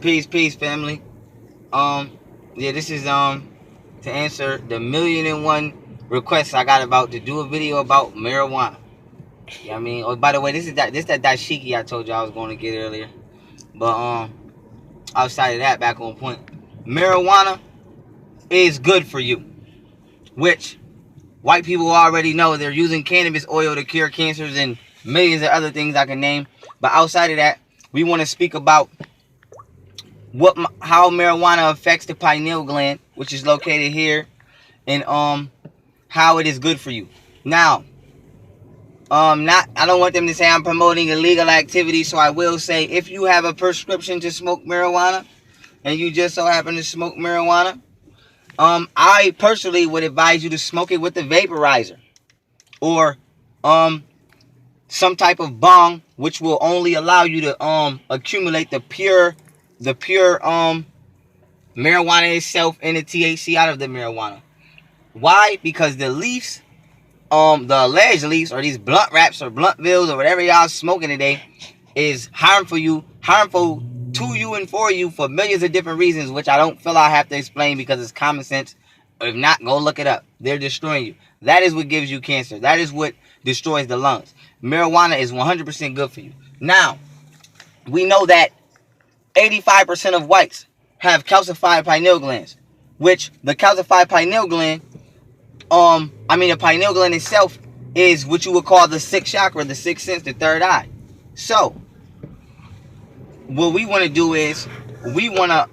Peace, family. Yeah, this is to answer the 1,000,001 requests I got about to do a video about marijuana. Yeah, I mean, oh, by the way, this is that dashiki I told you I was going to get earlier. But outside of that, back on point, marijuana is good for you, which white people already know. They're using cannabis oil to cure cancers and millions of other things I can name. But outside of that, we want to speak about how marijuana affects the pineal gland, which is located here, and how it is good for you. Now, I don't want them to say I'm promoting illegal activity, so I will say, if you have a prescription to smoke marijuana and you just so happen to smoke marijuana, I personally would advise you to smoke it with a vaporizer or some type of bong, which will only allow you to accumulate the pure marijuana itself and the THC out of the marijuana. Why? Because the leaves, the alleged leaves, or these blunt wraps or blunt bills or whatever y'all smoking today, is harmful to you and for you for millions of different reasons, which I don't feel I have to explain because it's common sense. If not, go look it up. They're destroying you. That is what gives you cancer. That is what destroys the lungs. Marijuana is 100% good for you. Now, we know that 85% of whites have calcified pineal glands, which the calcified pineal gland, the pineal gland itself is what you would call the sixth chakra, the sixth sense, the third eye. So, what we want to do is we want to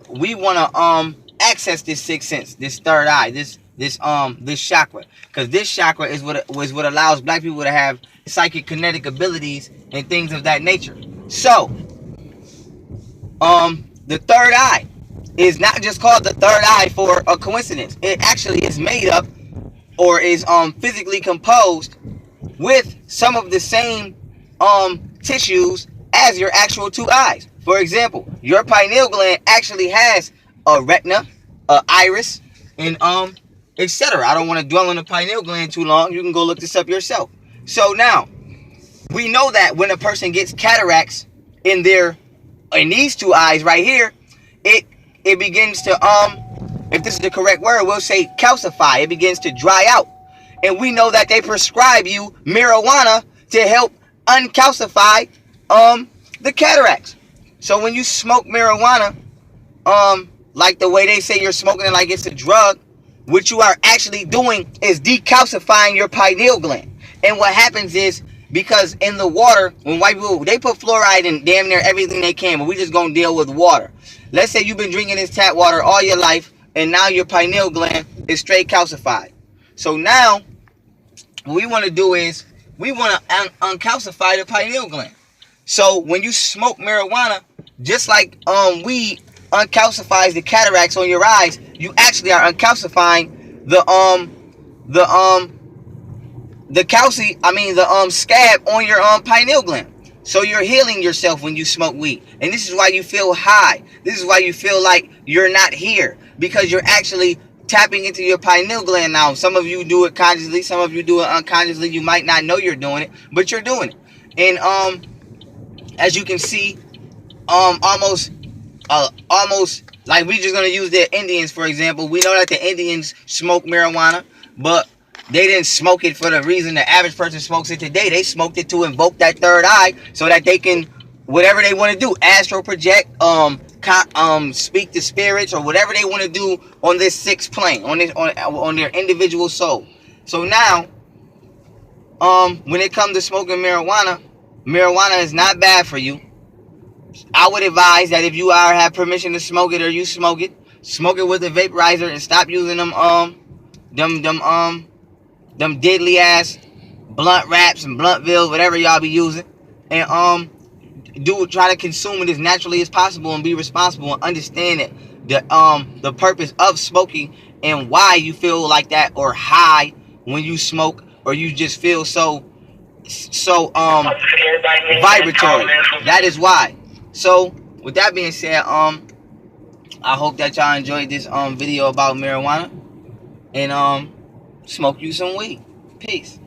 access this sixth sense, this third eye, this chakra, because this chakra is what allows black people to have psychic kinetic abilities and things of that nature. So, the third eye is not just called the third eye for a coincidence. It actually is made up, or is physically composed with some of the same tissues as your actual two eyes. For example, your pineal gland actually has a retina, a iris, and etc. I don't want to dwell on the pineal gland too long. You can go look this up yourself. So now, we know that when a person gets cataracts in these two eyes right here, it begins to if this is the correct word, we'll say calcify. It begins to dry out. And we know that they prescribe you marijuana to help uncalcify the cataracts. So when you smoke marijuana, like the way they say you're smoking it like it's a drug, what you are actually doing is decalcifying your pineal gland. And what happens is, because in the water, when white people, they put fluoride in damn near everything they can, but we just gonna deal with water. Let's say you've been drinking this tap water all your life, and now your pineal gland is straight calcified. So now, what we want to do is, we want to uncalcify the pineal gland. So when you smoke marijuana, just like weed uncalcifies the cataracts on your eyes, you actually are uncalcifying the scab on your pineal gland. So you're healing yourself when you smoke weed. And this is why you feel high. This is why you feel like you're not here, because you're actually tapping into your pineal gland now. Some of you do it consciously, some of you do it unconsciously. You might not know you're doing it, but you're doing it. And as you can see, almost like, we just gonna use the Indians for example. We know that the Indians smoke marijuana, but they didn't smoke it for the reason the average person smokes it today. They smoked it to invoke that third eye so that they can, whatever they want to do, astral project, speak to spirits, or whatever they want to do on this sixth plane, on their individual soul. So now, when it comes to smoking marijuana, marijuana is not bad for you. I would advise that if you have permission to smoke it, or you smoke it with a vaporizer, and stop using them deadly ass blunt wraps and blunt bills, whatever y'all be using, and try to consume it as naturally as possible, and be responsible, and understand it, the purpose of smoking, and why you feel like that, or high when you smoke, or you just feel so vibratory. That is why. So with that being said, I hope that y'all enjoyed this video about marijuana, and smoke you some weed. Peace.